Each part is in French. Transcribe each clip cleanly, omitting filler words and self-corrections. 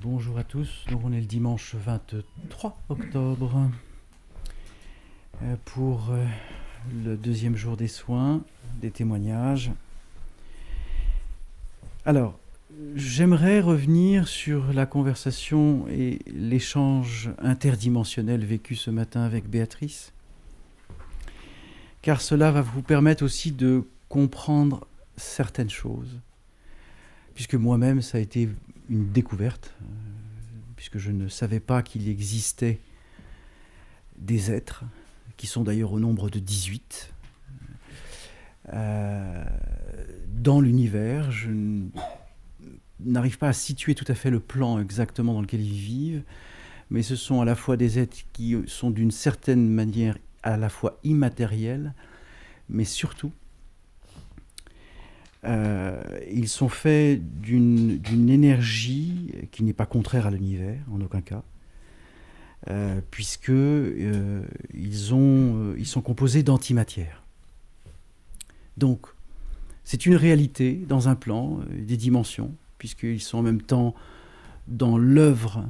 Bonjour à tous, donc on est le dimanche 23 octobre pour le deuxième jour des soins, des témoignages. Alors, j'aimerais revenir sur la conversation et l'échange interdimensionnel vécu ce matin avec Béatrice, car cela va vous permettre aussi de comprendre certaines choses, puisque moi-même ça a été une découverte, puisque je ne savais pas qu'il existait des êtres, qui sont d'ailleurs au nombre de 18, dans l'univers. Je n'arrive pas à situer tout à fait le plan exactement dans lequel ils vivent, mais ce sont à la fois des êtres qui sont d'une certaine manière à la fois immatériels, mais surtout ils sont faits d'une énergie qui n'est pas contraire à l'univers, en aucun cas, puisque ils sont composés d'antimatière. Donc, c'est une réalité dans un plan, des dimensions, puisqu'ils sont en même temps dans l'œuvre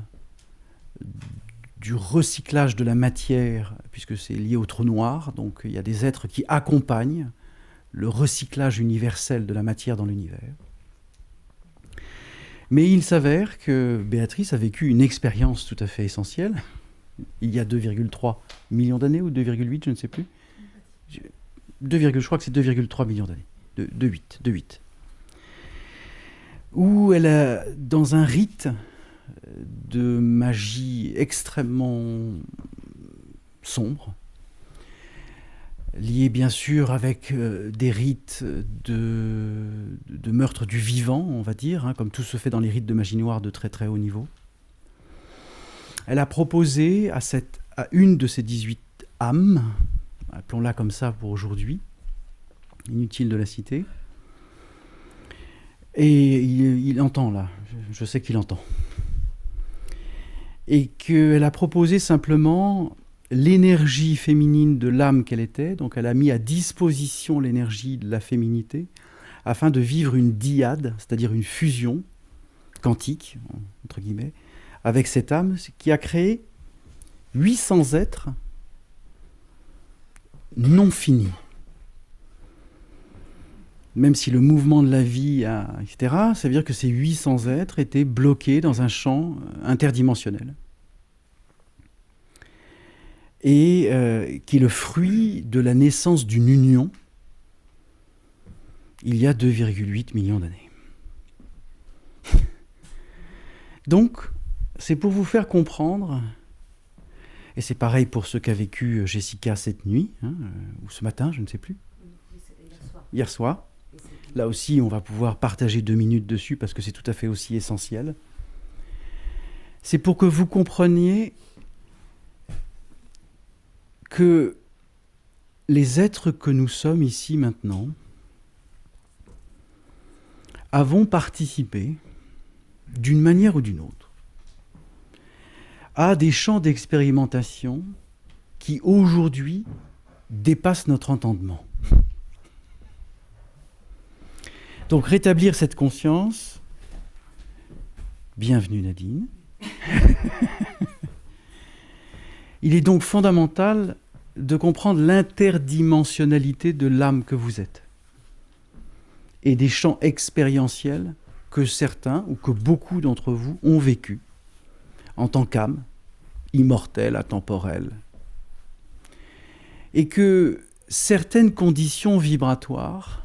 du recyclage de la matière, puisque c'est lié au trou noir, donc il y a des êtres qui accompagnent le recyclage universel de la matière dans l'univers. Mais il s'avère que Béatrice a vécu une expérience tout à fait essentielle, il y a 2,3 millions d'années, ou 2,8, je ne sais plus. Je crois que c'est 2,3 millions d'années, de 8. Où elle a, dans un rite de magie extrêmement sombre, lié bien sûr avec des rites de meurtre du vivant, on va dire, comme tout se fait dans les rites de magie noire de très très haut niveau. Elle a proposé à une de ces 18 âmes, appelons-la comme ça pour aujourd'hui, inutile de la citer, et il entend là, je sais qu'il entend, et qu'elle a proposé simplement l'énergie féminine de l'âme qu'elle était, donc elle a mis à disposition l'énergie de la féminité afin de vivre une dyade, c'est-à-dire une fusion quantique, entre guillemets, avec cette âme qui a créé 800 êtres non finis. Même si le mouvement de la vie, etc., ça veut dire que ces 800 êtres étaient bloqués dans un champ interdimensionnel. Et qui est le fruit de la naissance d'une union il y a 2,8 millions d'années. Donc, c'est pour vous faire comprendre, et c'est pareil pour ce qu'a vécu Jessica cette nuit, ou ce matin, je ne sais plus, hier soir. Là aussi, on va pouvoir partager 2 minutes dessus, parce que c'est tout à fait aussi essentiel. C'est pour que vous compreniez que les êtres que nous sommes ici maintenant avons participé, d'une manière ou d'une autre, à des champs d'expérimentation qui aujourd'hui dépassent notre entendement. Donc rétablir cette conscience, bienvenue Nadine. Il est donc fondamental de comprendre l'interdimensionnalité de l'âme que vous êtes et des champs expérientiels que certains ou que beaucoup d'entre vous ont vécu en tant qu'âme immortelle, atemporelle, et que certaines conditions vibratoires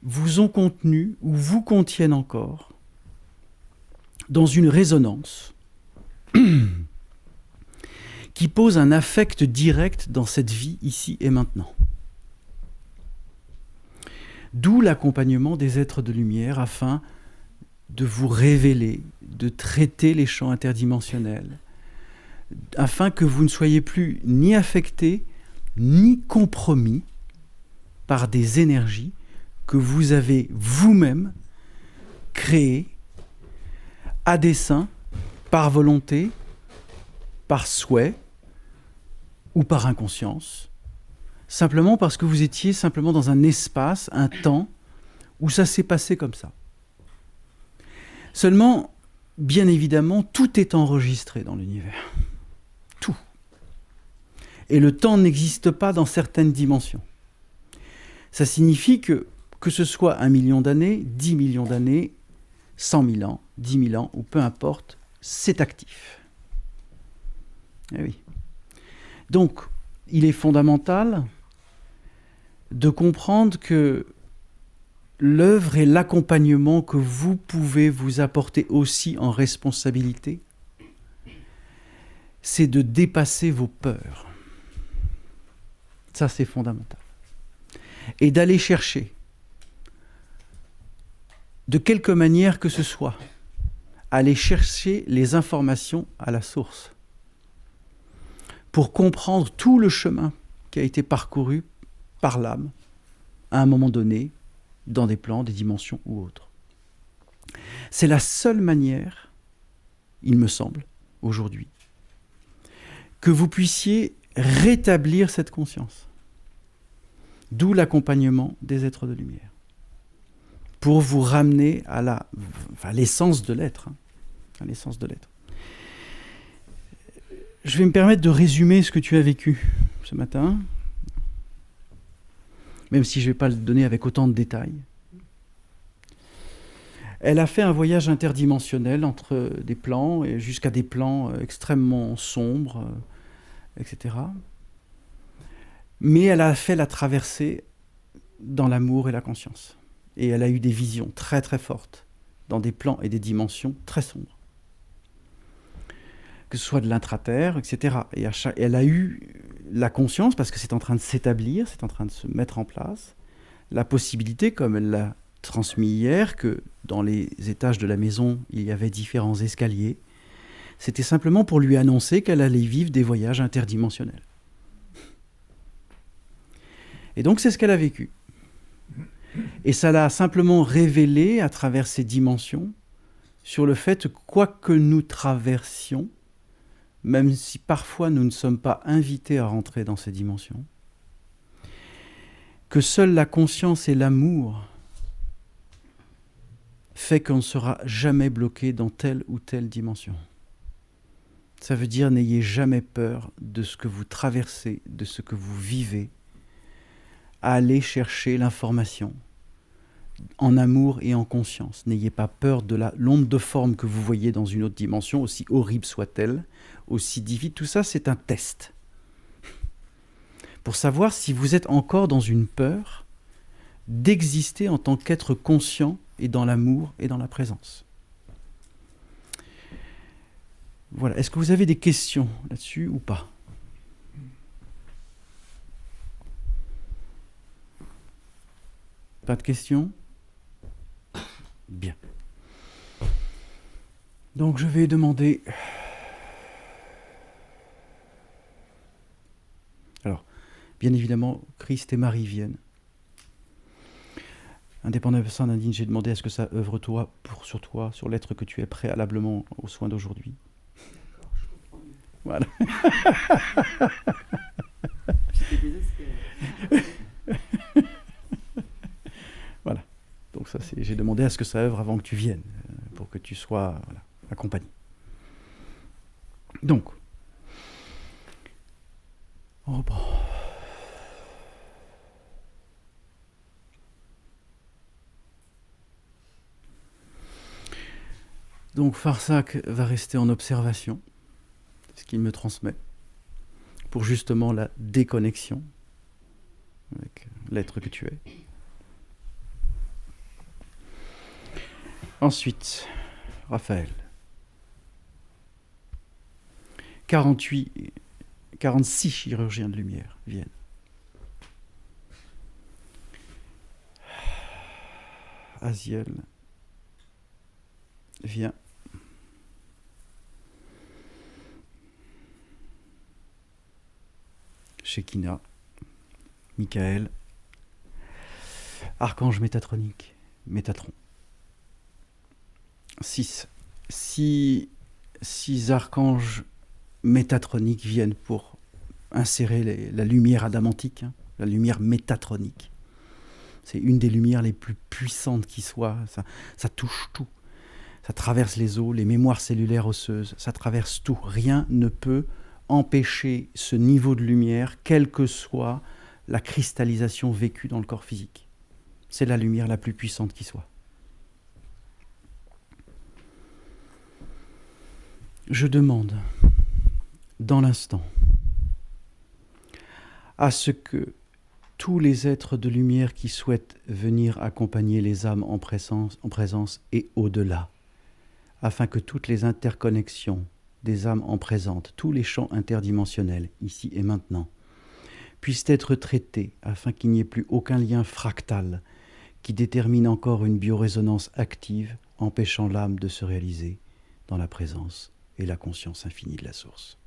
vous ont contenu ou vous contiennent encore dans une résonance qui pose un affect direct dans cette vie ici et maintenant. D'où l'accompagnement des êtres de lumière afin de vous révéler, de traiter les champs interdimensionnels, afin que vous ne soyez plus ni affectés, ni compromis par des énergies que vous avez vous-même créées à dessein, par volonté, par souhait ou par inconscience, simplement parce que vous étiez simplement dans un espace, un temps où ça s'est passé comme ça. Seulement, bien évidemment, tout est enregistré dans l'univers. Tout. Et le temps n'existe pas dans certaines dimensions. Ça signifie que ce soit 1 million d'années, 10 millions d'années, 100 000 ans, 10 000 ans, ou peu importe, c'est actif. Eh oui. Donc, il est fondamental de comprendre que l'œuvre et l'accompagnement que vous pouvez vous apporter aussi en responsabilité, c'est de dépasser vos peurs. Ça, c'est fondamental. Et d'aller chercher, de quelque manière que ce soit, aller chercher les informations à la source pour comprendre tout le chemin qui a été parcouru par l'âme à un moment donné, dans des plans, des dimensions ou autres. C'est la seule manière, il me semble, aujourd'hui, que vous puissiez rétablir cette conscience. D'où l'accompagnement des êtres de lumière. Pour vous ramener à l'essence de l'être. À l'essence de l'être. Je vais me permettre de résumer ce que tu as vécu ce matin, même si je ne vais pas le donner avec autant de détails. Elle a fait un voyage interdimensionnel entre des plans et jusqu'à des plans extrêmement sombres, etc. Mais elle a fait la traversée dans l'amour et la conscience. Et elle a eu des visions très très fortes dans des plans et des dimensions très sombres. Que ce soit de l'intraterre, etc. Et elle a eu la conscience, parce que c'est en train de s'établir, c'est en train de se mettre en place, la possibilité, comme elle l'a transmis hier, que dans les étages de la maison, il y avait différents escaliers. C'était simplement pour lui annoncer qu'elle allait vivre des voyages interdimensionnels. Et donc c'est ce qu'elle a vécu. Et ça l'a simplement révélé à travers ces dimensions sur le fait que quoi que nous traversions, même si parfois nous ne sommes pas invités à rentrer dans ces dimensions, que seule la conscience et l'amour fait qu'on ne sera jamais bloqué dans telle ou telle dimension. Ça veut dire n'ayez jamais peur de ce que vous traversez, de ce que vous vivez. Allez chercher l'information en amour et en conscience. N'ayez pas peur de l'onde de forme que vous voyez dans une autre dimension, aussi horrible soit-elle, aussi divine. Tout ça, c'est un test. Pour savoir si vous êtes encore dans une peur d'exister en tant qu'être conscient et dans l'amour et dans la présence. Voilà. Est-ce que vous avez des questions là-dessus ou pas ? Pas de questions ? Bien. Donc je vais demander... Alors, bien évidemment, Christ et Marie viennent. Indépendamment de ça, Nadine, j'ai demandé à ce que ça œuvre sur toi, sur l'être que tu es préalablement aux soins d'aujourd'hui. Voilà. Voilà. Donc ça, j'ai demandé à ce que ça œuvre avant que tu viennes, pour que tu sois accompagné. Donc, on reprend. Donc Farsak va rester en observation, ce qu'il me transmet, pour justement la déconnexion avec l'être que tu es. Ensuite, Raphaël. 46 chirurgiens de lumière viennent. Aziel vient. Shekinah, Michael, Archange métatronique, Métatron. 6 archanges métatroniques viennent pour insérer la lumière adamantique, la lumière métatronique. C'est une des lumières les plus puissantes qui soit, ça touche tout. ça traverse les os, les mémoires cellulaires osseuses, ça traverse tout. Rien ne peut empêcher ce niveau de lumière, quelle que soit la cristallisation vécue dans le corps physique. C'est la lumière la plus puissante qui soit. Je demande, dans l'instant, à ce que tous les êtres de lumière qui souhaitent venir accompagner les âmes en présence et au-delà, afin que toutes les interconnexions des âmes en présence, tous les champs interdimensionnels, ici et maintenant, puissent être traités afin qu'il n'y ait plus aucun lien fractal qui détermine encore une biorésonance active, empêchant l'âme de se réaliser dans la présence et la conscience infinie de la source.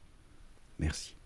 Merci.